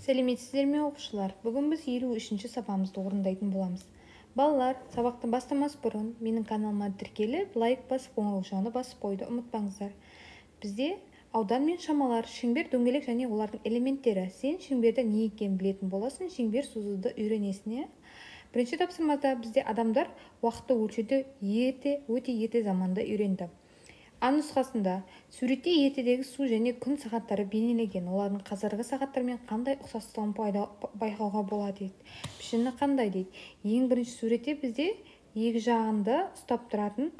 Сәлеметсіздер ме оқушылар? Бүгін біз 53-ші сабағымызды орындайтын боламыз. Балалар, сабақты бастамас бұрын менің каналыма тіркеліп, лайк басып, қоңыраушаны басып қойды ұмытпаңыздар. Бізде аудан мен шамалар, шеңбер, дөңгелек және олардың элементтері. Сен шеңберді не екенін білетін боласың, шеңбер сызуды үйренесің. Бірінші тапсырмада бізде адамдар уақытты өлшеуді өте ерте заманда үйренді. А нұсқасында суретте ертедегі су және күн сағаттары бейнеленген. Олардың қазіргі сағаттармен қандай ұқсастығын байқауға болады дейді. Пішіні қандай дейді. Ең бірінші суретте бізде екі жағында ұстап тұратын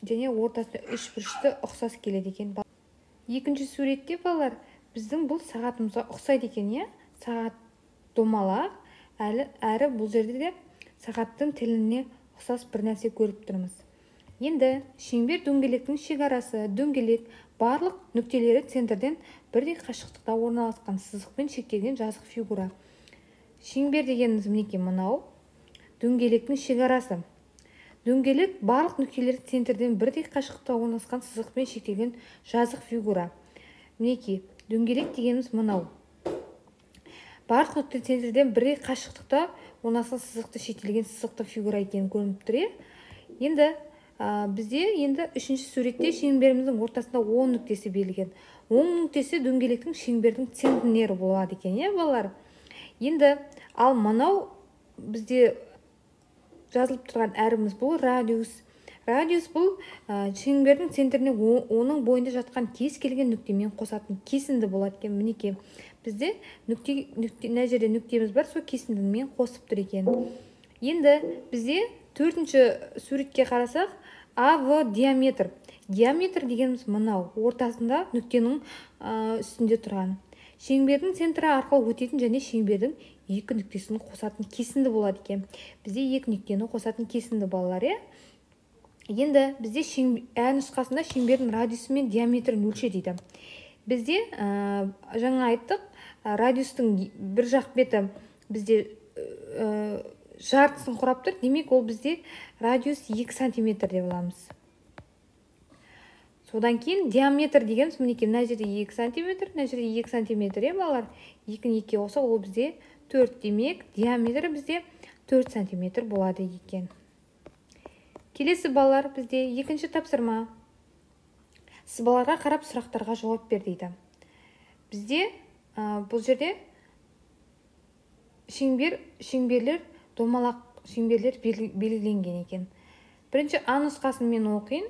және ортасында үшбұрышты ұқсас келеді екен. Екінші суретте балалар біздің бұл сағатымызға ұқсайды екен, сағат домалақ, әрі бұл жерде де сағаттың тіліне ұқсас бір нәрсе көріп тұрмыз. Енді шеңбер дөңгелектің шекарасы, дөңгелек барлық нүктелері центрден бірдей қашықтықта орналасқан сызықпен шектелген жазық фигура. Шеңбер дегеніміз мінекей мынау, дөңгелектің шекарасы. Дөңгелек барлық нүктелері центрден бірдей қашықтықта орналасқан сызықпен шектелген жазық фигура. Мінекей дөңгелек дегеніміз мынау. Барлық нүктелері центрден бірдей қашықтықта орналасқан сызықты шектелген сызықты фигура екенін көрініп тұр. Енді бізде үшінші суретте шеңберіміздің ортасында оң нүктесі берілген. Оң нүктесі дөңгелектің шеңбердің центнері болады екен, балалар. Енді ал мынау бізде жазылып тұрған әріміз бұл радиус. Радиус бұл шеңбердің центріне оның бойында жатқан кез келген нүктемен қосатын кесінді болады екен. Мінекей бізде мына жерде нүктеміз бар, сол кесіндімен қосып тұр екен. Енді бізде төртінші суретке қарасақ, АВ диаметр. Диаметр дегеніміз мынау, ортасында нүктенің үстінде тұрған. Шеңбердің центрі арқылы өтетін және шеңбердің екі нүктесін қосатын кесінді болады екен. Бізде екі нүктені қосатын кесінді балалар. Енді бізде ә нұсқасында шеңбердің радиусы мен диаметрін өлше дейді. Бізде жаңа айттық, радиустың бір жақ беті бізде жартысын құрап тұр. Демек, ол бізде радиус 2 сантиметр деп аламыз. Содан кейін диаметр дегеніміз мінекей мына жерде 2 сантиметр, мына жерде 2 сантиметр, балалар. 2-ні 2-ге қоса ол бізде 4, демек диаметр бізде 4 сантиметр болады екен. Келесі балалар бізде екінші тапсырма. Сызбаларға қарап сұрақтарға жауап бер дейді. Бізде бұл жерде шеңберлер домалақ шеңберлер белгіленген екен. Бірінші А нұсқасын мен оқиын.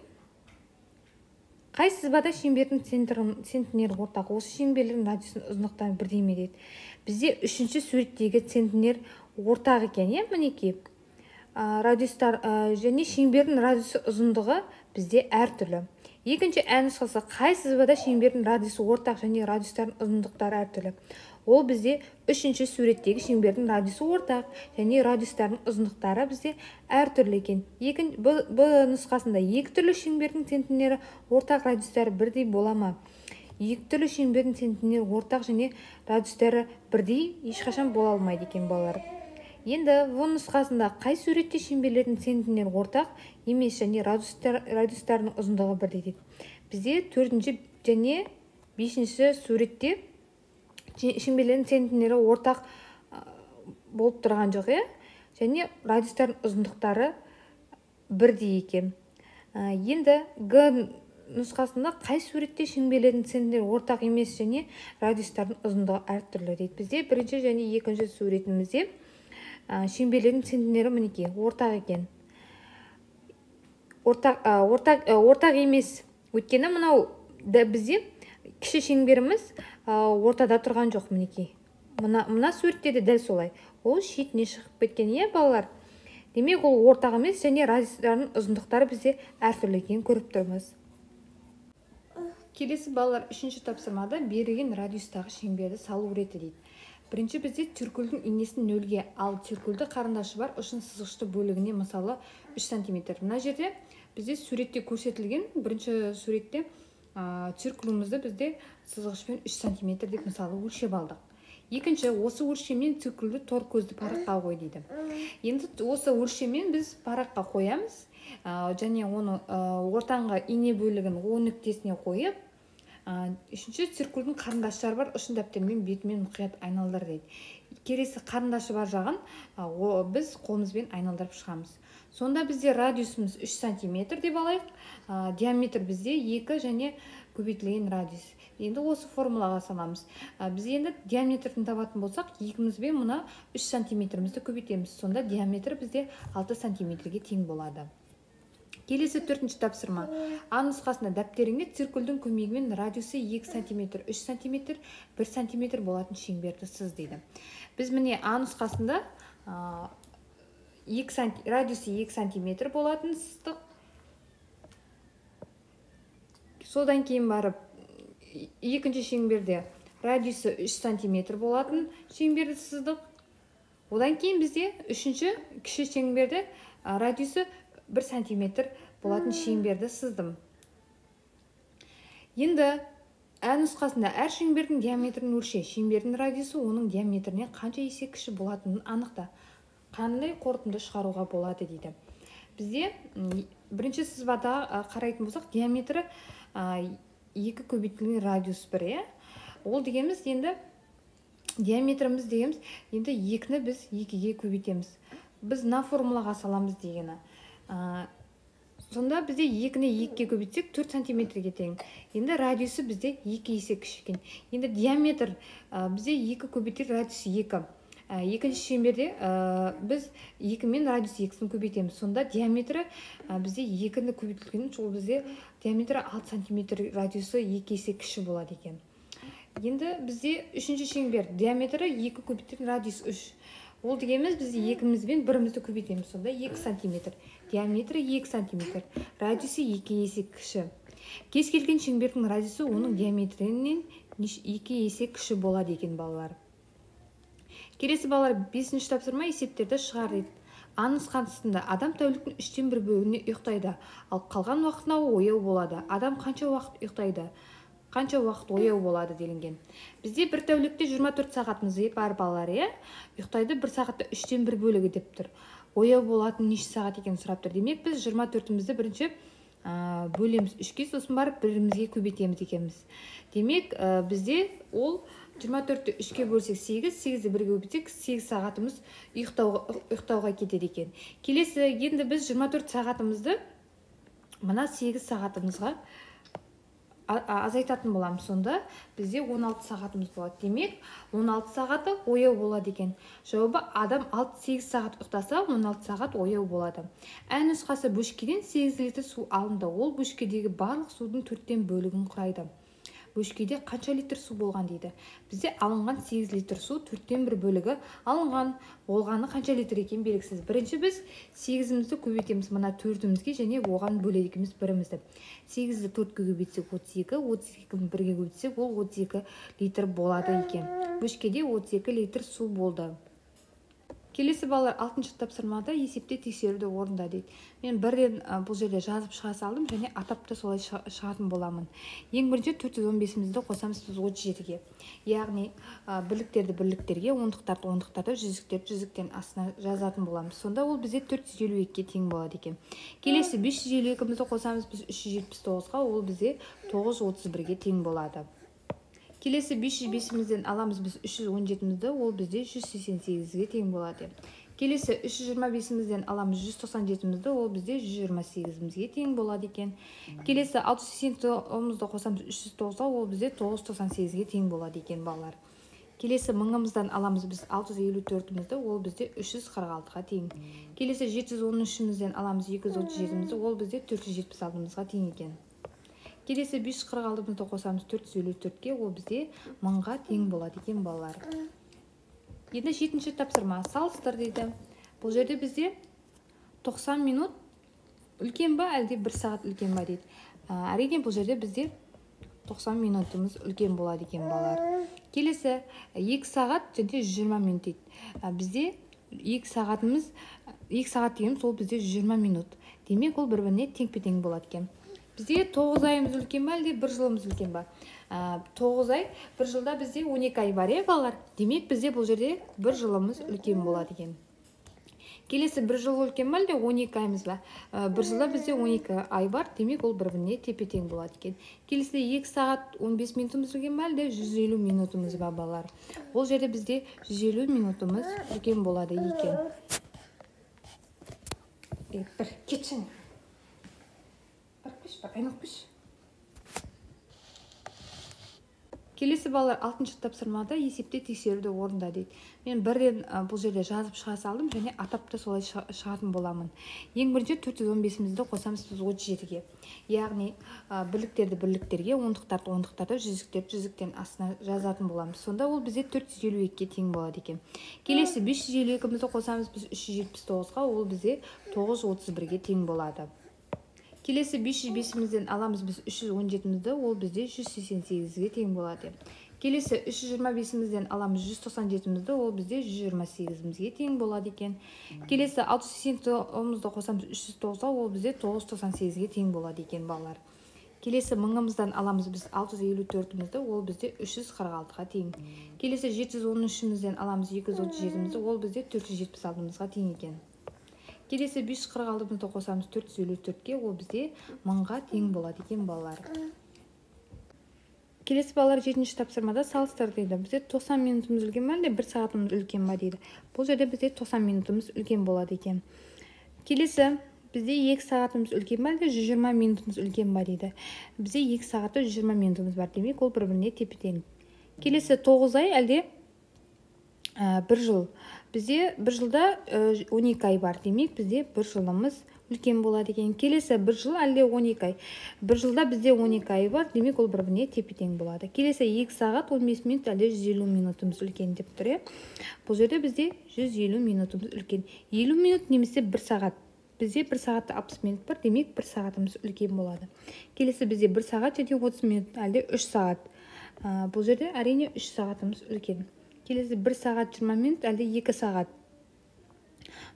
Қай сызбада шеңбердің центнері ортақ? Осы шеңберлердің радиусының ұзындықтары бірдей ме дейді. Бізде үшінші суреттегі центнер ортақ екен, мінекей. Радиустар және шеңбердің радиусы ұзындығы бізде әртүрлі. Екінші Ә нұсқасы, қай сызбада шеңбердің радиусы ортақ және радиустардың ұзындықтары әртүрлі? Ол бізде үшінші суреттегі шеңбердің радиусы ортақ және радиустардың ұзындықтары бізде әртүрлі екен. Б нұсқасында екі түрлі шеңбердің центнері ортақ, радиустары бірдей бола ма? Екі түрлі шеңбердің центнері ортақ және радиустары бірдей ешқашан бола алмайды екен, балалар. Енді В нұсқасында қай суретте шеңберлердің центнері ортақ емес және радиустардың ұзындығы бірдей дейді. Бізде 4-ші және 5-ші суретте шеңберлердің центнері ортақ болып тұрған жоқ, және радиустардың ұзындықтары бірдей екен. Енді Г нұсқасында қай суретте шеңберлердің центнері ортақ емес және радиустардың ұзындығы әртүрлі дейді. Бізде бірінші және екінші суретімізде шеңберлердің центнері мінекей ортақ екен. Ортақ емес. Өйткені мынау бізде кіші шеңберіміз ортада тұрған жоқ, мінекей. Мына суретте де дәл солай. Ол шетіне шығып кеткен, балалар. Демек, ол ортақ емес және радиустардың ұзындықтары бізде әртүрлі екенін көріп тұрмыз. Келесі балалар үшінші тапсырмада берілген радиустағы шеңберді салу реті дейді. Бірінші бізде циркульдің инесін нөлге, ал циркульді қарындашы бар ұшын сызғышты бөлігіне мысалы 3 сантиметр. Мына жерде бізде суретте көрсетілген, бірінші суретте циркулімізді бізде сызғышпен 3 сантиметр деп мысалы өлшеп алдық. Екінші, осы өлшеммен циркульді тор көзді параққа қой дейді. Енді осы өлшеммен біз параққа қоямыз және оны ортаңға ине бөлігін O нүктесіне қойып, Үшінші, циркульдің қарындаштары бар, ұшын дәптермен бетімен мұқият айналдыр дейді. Келесі қарындашы бар жағын біз қолымызбен айналдырып шығамыз. Сонда бізде радиусымыз 3 сантиметр деп алайық. Диаметр бізде 2 және көбейтілген радиус. Енді осы формулаға саламыз. Біз енді диаметрін табатын болсақ, екімізбен мұна 3 сантиметрімізді көбейтеміз. Сонда диаметр бізде 6 сантиметрге тең болады. Келесі төртінші тапсырма. А нұсқасында дәптеріңе циркульдің көмегімен радиусы 2 сантиметр, 3 сантиметр, 1 сантиметр болатын шеңберді сыз дейді. Біз міне А нұсқасында радиусы 2 сантиметр болатын сыздық. Содан кейін барып, екінші шеңберде радиусы 3 сантиметр болатын шеңберді сыздық. Одан кейін бізде үшінші кіші шеңберде радиусы 1 сантиметр болатын шеңберді сыздым. Енді Ә нұсқасында әр шеңбердің диаметрін өлше, шеңбердің радиусы оның диаметрінен қанша есе кіші болатынын анықта. Қандай қорытынды шығаруға болады дейді. Бізде бірінші сызбада қарайтын болсақ, диаметрі 2 көбейтілген радиус 1. Ол дегеніміз енді диаметріміз дегеніміз енді 2-ні біз 2-ге көбейтеміз. Біз мына формулаға саламыз дегені. Сонда бізде 2-ні 2-ге көбейтсек 4 сантиметрге тең. Енді радиусы бізде 2 есе кіші. Енді диаметр бізде 2 көбейтер радиусы 2. Екінші шеңберде біз 2 мен радиус 2-ні көбейтеміз. Сонда диаметрі бізде 2-ні көбейтілген, ол бізде диаметрі 6 сантиметр, радиусы 2 есе кіші болады екен. Енді бізде үшінші шеңбер диаметрі 2 көбейтілген радиус 3. Ол дегеніміз бізде 2-мізбен 1-мізді көбейтеміз. Сонда 2 сантиметр. Диаметрі 2 сантиметр. Радиусы 2 есе кіші. Кез келген шеңбердің радиусы оның диаметрінен 2 есе кіші болады екен балалар. Келесі балалар 5-ші тапсырма есептерді шығар дейді. А нұсқасында адам тәуліктің 3-тен 1 бөлігіне ұйықтайды, ал қалған уақытына ояу болады. Адам қанша уақыт ұйықтайды? Қанша уақыт ояу болады делінген. Бізде бір тәулікте 24 сағатымыз бар балалар, ұйықтайды 1 сағатта 3-тен 1 бөлігі деп тұр. Ояу болатын неше сағат екен сұрап тұр. Демек біз 24-імізді бірінші бөлеміз 3-ке, сосын барып 1-мізге көбейтеміз екенбіз. Демек бізде ол 24-ті 3-ке бөлсек 8, 8-ді 1-ге көбейтсек 8 сағатымыз ұйықтауға кетеді екен. Келесі, енді біз 24 сағатымызды мына 8 сағатымызға азайтатын боламыз. Сонда бізде 16 сағатымыз болады. Демек 16 сағаты ояу болады екен. Жауабы адам 8 сағат ұйықтаса 16 сағат ояу болады. Ә нұсқасы бөшкеден 8 литр су алынды. Ол бөшкедегі барлық судың 4-тен бөлігін құрайды. Бөшкеде қанша литр су болған дейді. Бізде алынған 8 литр су 4-тен 1 бөлігі алынған. Болғаны қанша литр екен белгісіз. Бірінші біз 8-мізді көбейтеміз мына 4-мізге және оған бөлегіміз 1-мізді. 8-ді 4-ге көбейтсек 32, 32-ні 1-ге көбейтсек ол 32 литр болады екен. Бөшкеде 32 литр су болды. Келесі балалар 6-шы тапсырмада есепте тексеруді орында дейді. Мен бірден бұл жерде жазып шыға салдым және атапты солай шығатын боламын. Ең бірінші 415-мізді қосамыз біз 37-ге. Яғни бірліктерді бірліктерге, ондықтарды ондықтарды, жүзіктерді жүзіктен астына жазатын боламыз. Сонда ол бізде 452-ге тең болады екен. Келесі 552-мізді қосамыз біз 379-ға, ол бізде 931-ге тең болады. Келесі 505-мізден аламыз біз 317-мізді, ол бізде 188-ге тең болады. Келесі 325-мізден аламыз 197-мізді, ол бізде 128-мізге тең болады екен. Келесі 689-мізді қосамыз 309-ға, ол бізде 998-ге тең болады екен балалар. Келесі 1000-мыздан аламыз біз 654-мізді, ол бізде 346-ға тең. Келесі 713-мізден аламыз 237-мізді, ол бізде 476-мызға тең екен. Келесі 546-мызды қосамыз 454-ке, ол бізде 1000-ға тең болады екен балалар. Енді 7-ші тапсырма салыстыр дейді. Бұл жерде бізде 90 минут үлкен ба, әлде 1 сағат үлкен ба дейді. Әрине бұл жерде бізде 90 минутымыз үлкен болады екен балалар. Келесі 2 сағат және 120 минут дейді. Бізде 2 сағат дегеніміз ол бізде 120 минут. Демек ол бір-біріне тең-тең болады екен. Бізде 9 айымыз үлкен ба, әлде 1 жылымыз үлкен ба? 9 ай, 1 жылда бізде 12 ай бар, балалар. Демек бізде бұл жерде 1 жылымыз үлкен болады екен. Келесі бір жыл үлкен ба әлде 12 айымыз ба? Бір жылда бізде 12 ай бар, демек ол бір-біріне тепе-тең болады екен. Келесі 2 сағат 15 минутымыз үлкен ба әлде 150 минутымыз ба балалар? Ол жерде бізде 150 минутымыз үлкен болады екен. Бір кетшін. Бір күш, бір айнық күш. Келесі балалар 6-шы тапсырмада есепте тексеруді орында дейді. Мен бірден бұл жерде жазып шыға салдым және атап та солай шығатын боламын. Ең бірінші 415-мізді қосамыз біз 37-ге. Яғни бірліктерді бірліктерге, ондықтарды ондықтарды, жүзіктерді жүзіктен астына жазатын боламыз. Сонда ол бізде 452-ге тең болады екен. Келесі 552-мізді қосамыз біз 379-ға, ол бізде 931-ге тең болады. Келесі 505-мізден аламыз біз 317-мізді, ол бізде 188-ге тең болады. Келесі 325-мізден аламыз 197-мізді, ол бізде 128-мізге тең болады екен. Келесі 689-мызды қосамыз 309-ға, ол бізде 998-ге тең болады екен балалар. Келесі 1000-мыздан аламыз біз 654-мізді, ол бізде 346-ға тең. Келесі 713-мізден аламыз 237-мізді, ол бізде 476-мызға тең екен. Келесі 546-мызды қосамыз 454-ге, ол бізде 1000-ға тең болады екен балалар. Келесі балалар 7-ші тапсырмада салыстыр дейді. Бізде 90 минутымыз үлкен ба әлде 1 сағатымыз үлкен ба дейді. Бұл жерде бізде 90 минутымыз үлкен болады екен. Келесі бізде 2 сағатымыз үлкен ба әлде 120 минутымыз үлкен ба дейді. Бізде 2 сағатта 120 минутымыз бар, демек ол бір-біріне тепе-тең. Келесі 9 ай әлде 1 жыл. Бізде 1 жылда 12 ай бар, демек бізде 1 жылымыз үлкен болады екен. Келесі 1 жыл әлде 12 ай. 1 жылда бізде 12 ай бар, демек ол бір-біріне тепе-тең болады. Келесі 2 сағат 15 минут әлде 150 минутымыз үлкен деп тұр. Бұл жерде бізде 150 минутымыз үлкен. 50 минут немесе 1 сағат. Бізде 1 сағатта 60 минут бар, демек 1 сағатымыз үлкен болады. Келесі бізде 1 сағат және 30 минут әлде 3 сағат. Бұл жерде әрине 3 сағатымыз үлкен. Келесі 1 сағат 20 минут әлде 2 сағат.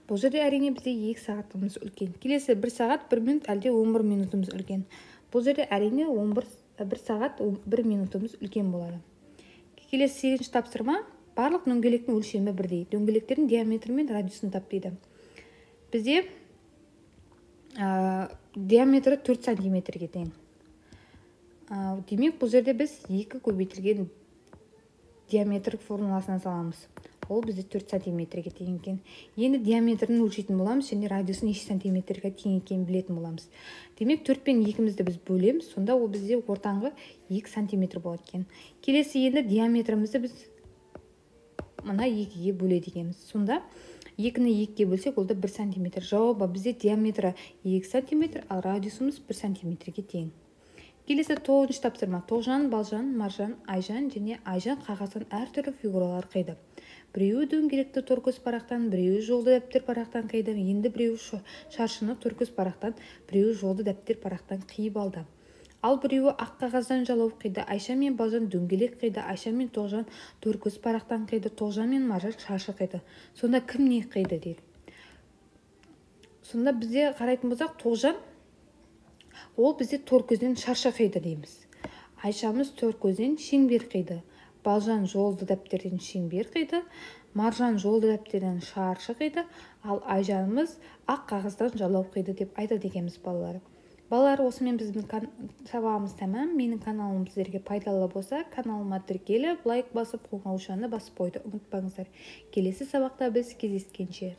Бұл жерде әрине бізде 2 сағатымыз үлкен. Келесі 1 сағат 1 минут әлде 11 минутымыз үлкен. Бұл жерде әрине 1 сағат 1 минутымыз үлкен болады. Келесі 8-ші тапсырма. Барлық дөңгелектің өлшемі бірдей. Дөңгелектердің диаметрі мен радиусын тап дейді. Бізде диаметрі 4 сантиметрге тең. Демек бұл жерде біз 2 көбейтілген диаметр формуласына саламыз. Ол бізде 4 сантиметрге тең екен. Енді диаметрін өлшейтін боламыз және радиусын неше сантиметрге тең екенін білетін боламыз. Демек 4 пен 2-мізді біз бөлеміз, сонда ол бізде ортаңғы 2 сантиметр болады екен. Келесі енді диаметрімізді біз мына 2-ге бөледі екенбіз. Сонда 2-ні 2-ге бөлсек, ол да 1 сантиметр. Жауабы бізде диаметрі 2 сантиметр, ал радиусымыз 1 сантиметрге тең. Келесі 9-ші тапсырма. Тоғжан, Балжан, Маржан, Айжан және Айжан қағаздан әртүрлі фигуралар қиды. Біреуі дөңгелекті торкөз парақтан, біреуі жолды дәптер парақтан қиды. Енді біреуі шаршыны торкөз парақтан, біреуі жолды дәптер парақтан қиып алды. Ал біреуі ақ қағаздан жалау қиды. Айша мен Балжан дөңгелек қиды. Айша мен Тоғжан торкөз парақтан қиды. Тоғжан мен Маржан шаршы қиды. Сонда кім не қиды дейді. Сонда бізде қарайтын болсақ, Тоғжан ол бізде торкөзден шаршы қиды дейміз. Айшамыз торкөзден шеңбер қиды. Балжан жолды дәптерден шеңбер қиды. Маржан жолды дәптерден шаршы қиды. Ал Айжанымыз ақ қағаздан жалау қиды деп айтады екенбіз балалар. Балалар, осымен біздің сабағымыз тәмам. Менің каналым сіздерге пайдалы болса, каналыма тіркеліп, лайк басып, қоңыраушаны басып қойды ұмытпаңыздар. Келесі сабақта біз кездескенше.